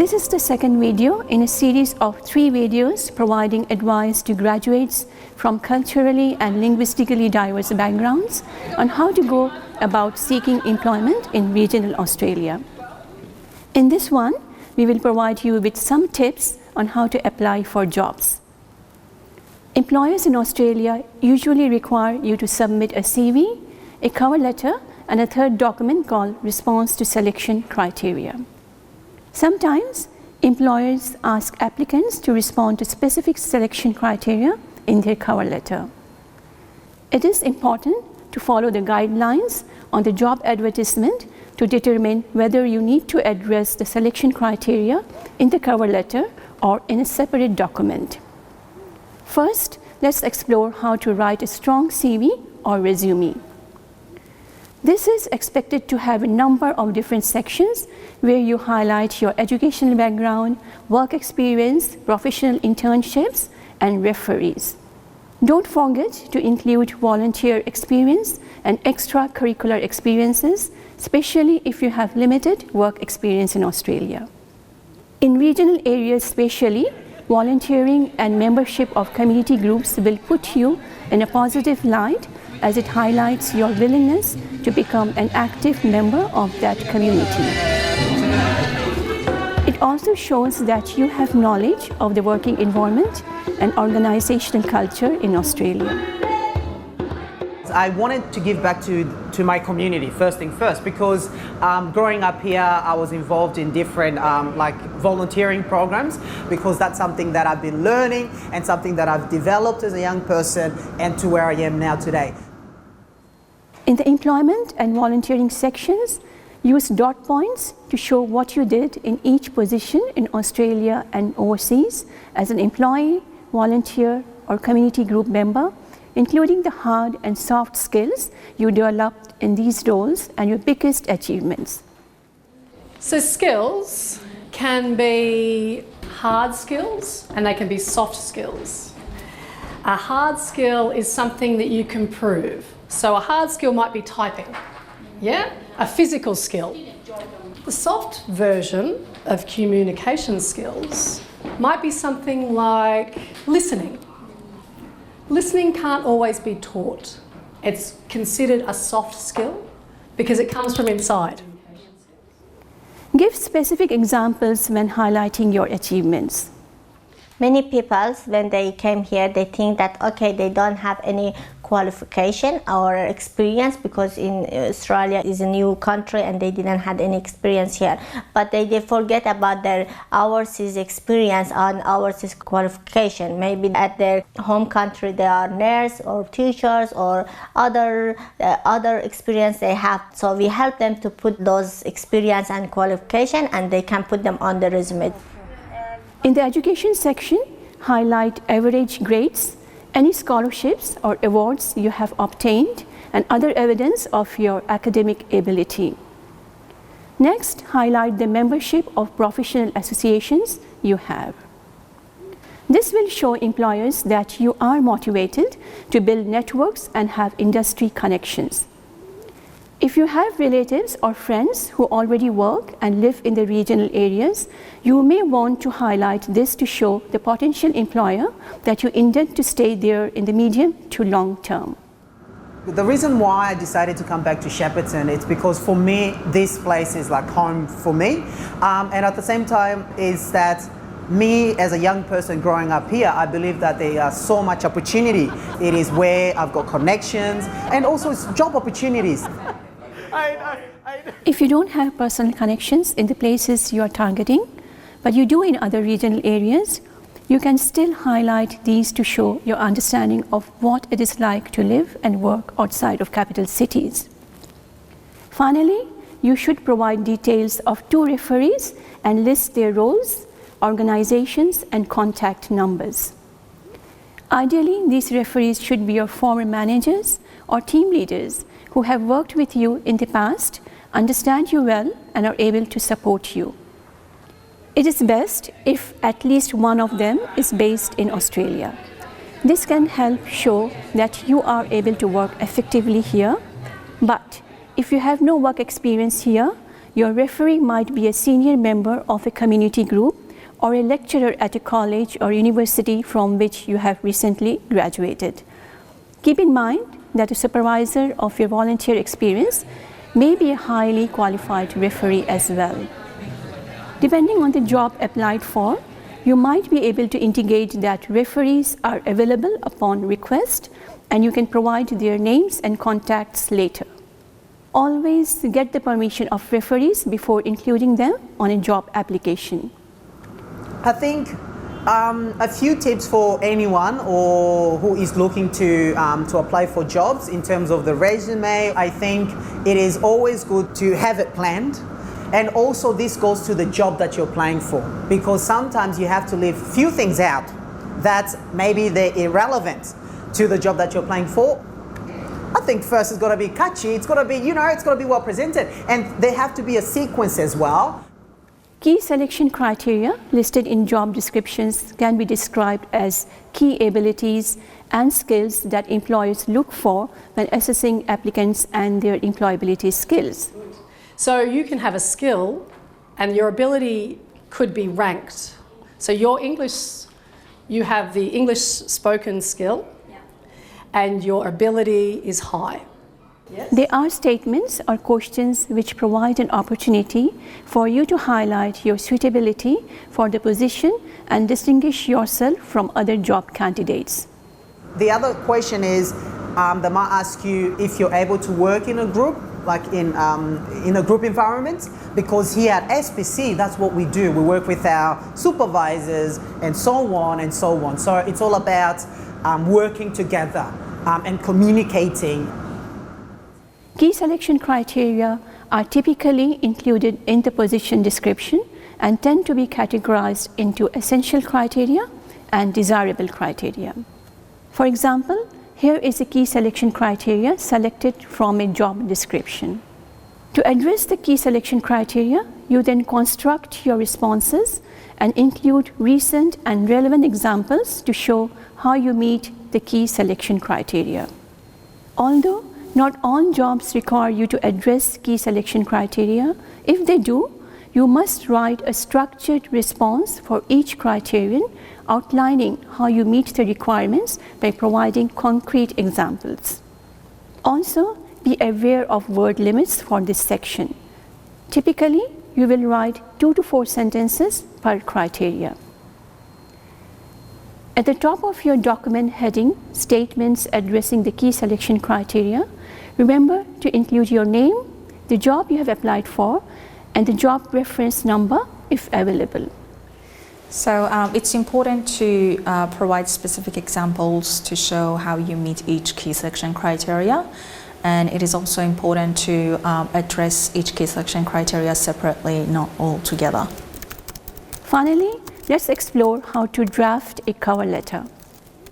This is the second video in a series of 3 videos providing advice to graduates from culturally and linguistically diverse backgrounds on how to go about seeking employment in regional Australia. In this one, we will provide you with some tips on how to apply for jobs. Employers in Australia usually require you to submit a CV, a cover letter, and a third document called Response to Selection Criteria. Sometimes, employers ask applicants to respond to specific selection criteria in their cover letter. It is important to follow the guidelines on the job advertisement to determine whether you need to address the selection criteria in the cover letter or in a separate document. First, let's explore how to write a strong CV or resume. This is expected to have a number of different sections where you highlight your educational background, work experience, professional internships, and referees. Don't forget to include volunteer experience and extracurricular experiences, especially if you have limited work experience in Australia. In regional areas especially, volunteering and membership of community groups will put you in a positive light as it highlights your willingness to become an active member of that community. It also shows that you have knowledge of the working environment and organizational culture in Australia. I wanted to give back to my community, first thing first, because growing up here, I was involved in different volunteering programs, because that's something that I've been learning and something that I've developed as a young person and to where I am now today. In the employment and volunteering sections, use dot points to show what you did in each position in Australia and overseas as an employee, volunteer, or community group member, including the hard and soft skills you developed in these roles and your biggest achievements. So skills can be hard skills and they can be soft skills. A hard skill is something that you can prove. So a hard skill might be typing, yeah? A physical skill. The soft version of communication skills might be something like listening. Listening can't always be taught. It's considered a soft skill because it comes from inside. Give specific examples when highlighting your achievements. Many people, when they came here, they think that, okay, they don't have any qualification or experience because in Australia is a new country and they didn't have any experience here. But they forget about their overseas experience and overseas qualification. Maybe at their home country they are nurse or teachers or other experience they have. So we help them to put those experience and qualification and they can put them on the resume. In the education section, highlight average grades, any scholarships or awards you have obtained, and other evidence of your academic ability. Next, highlight the membership of professional associations you have. This will show employers that you are motivated to build networks and have industry connections. If you have relatives or friends who already work and live in the regional areas, you may want to highlight this to show the potential employer that you intend to stay there in the medium to long term. The reason why I decided to come back to Shepparton, it's because for me, this place is like home for me. And at the same time is that me as a young person growing up here, I believe that there are so much opportunity. It is where I've got connections and also it's job opportunities. If you don't have personal connections in the places you are targeting, but you do in other regional areas, you can still highlight these to show your understanding of what it is like to live and work outside of capital cities. Finally, you should provide details of 2 referees and list their roles, organizations, and contact numbers. Ideally, these referees should be your former managers or team leaders who have worked with you in the past, understand you well, and are able to support you. It is best if at least one of them is based in Australia. This can help show that you are able to work effectively here, but if you have no work experience here, Your referee might be a senior member of a community group or a lecturer at a college or university from which you have recently graduated. Keep in mind that a supervisor of your volunteer experience may be a highly qualified referee as well. Depending on the job applied for, you might be able to indicate that referees are available upon request, and you can provide their names and contacts later. Always get the permission of referees before including them on a job application. I think a few tips for anyone or who is looking to apply for jobs in terms of the resume. I think it is always good to have it planned. And also this goes to the job that you're applying for, because sometimes you have to leave few things out that maybe they're irrelevant to the job that you're applying for. I think first it's got to be catchy, it's got to be, it's got to be well presented, and there have to be a sequence as well. Key selection criteria listed in job descriptions can be described as key abilities and skills that employers look for when assessing applicants and their employability skills. So you can have a skill and your ability could be ranked. So your English, you have the English spoken skill and your ability is high. Yes. They are statements or questions which provide an opportunity for you to highlight your suitability for the position and distinguish yourself from other job candidates. The other question is, they might ask you if you're able to work in a group, like in a group environment, because here at SPC, that's what we do. We work with our supervisors and so on and so on. So it's all about working together and communicating. Key selection criteria are typically included in the position description and tend to be categorized into essential criteria and desirable criteria. For example, here is a key selection criteria selected from a job description. To address the key selection criteria, you then construct your responses and include recent and relevant examples to show how you meet the key selection criteria. Although not all jobs require you to address key selection criteria, if they do, you must write a structured response for each criterion, outlining how you meet the requirements by providing concrete examples. Also, be aware of word limits for this section. Typically, you will write 2 to 4 sentences per criteria. At the top of your document heading, Statements addressing the key selection criteria, remember to include your name, the job you have applied for, and the job reference number if available. So it's important to provide specific examples to show how you meet each key selection criteria. And it is also important to address each key selection criteria separately, not all together. Finally, let's explore how to draft a cover letter.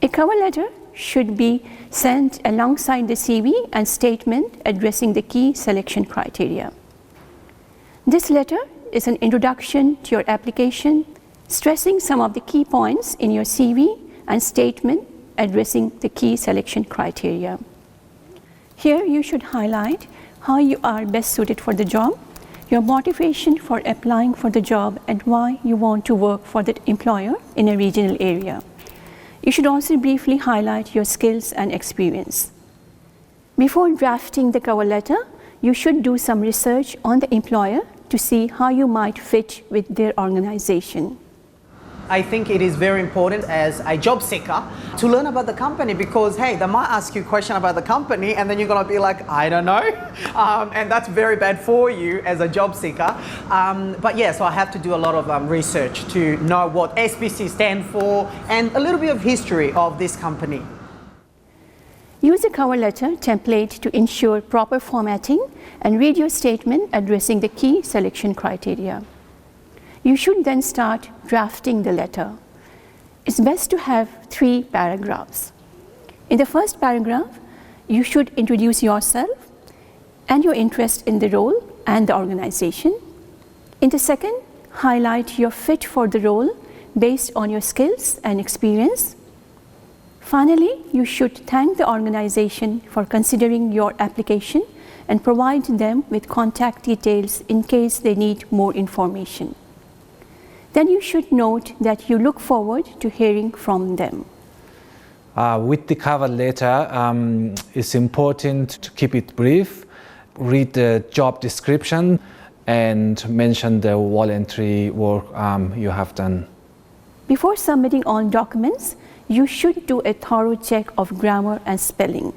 A cover letter should be sent alongside the CV and statement addressing the key selection criteria. This letter is an introduction to your application, stressing some of the key points in your CV and statement addressing the key selection criteria. Here you should highlight how you are best suited for the job, your motivation for applying for the job, and why you want to work for that employer in a regional area. You should also briefly highlight your skills and experience. Before drafting the cover letter, you should do some research on the employer to see how you might fit with their organization. I think it is very important as a job seeker to learn about the company, because hey, they might ask you a question about the company and then you're gonna be like, I don't know, and that's very bad for you as a job seeker. But yeah, so I have to do a lot of research to know what SPC stands for and a little bit of history of this company. Use a cover letter template to ensure proper formatting and read your statement addressing the key selection criteria. You should then start drafting the letter. It's best to have 3 paragraphs. In the first paragraph, you should introduce yourself and your interest in the role and the organization. In the second, highlight your fit for the role based on your skills and experience. Finally, you should thank the organization for considering your application and provide them with contact details in case they need more information. Then you should note that you look forward to hearing from them. With the cover letter, it's important to keep it brief, read the job description, and mention the voluntary work you have done. Before submitting all documents, you should do a thorough check of grammar and spelling.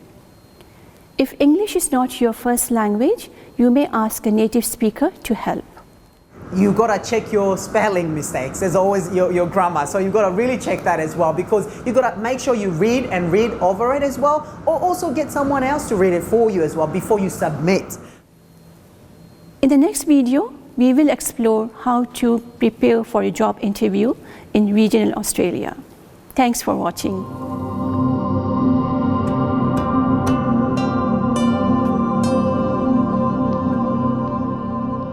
If English is not your first language, you may ask a native speaker to help. You gotta check your spelling mistakes. There's always your grammar, so you gotta really check that as well, because you gotta make sure you read and read over it as well, or also get someone else to read it for you as well before you submit. In the next video, we will explore how to prepare for a job interview in regional Australia. Thanks for watching.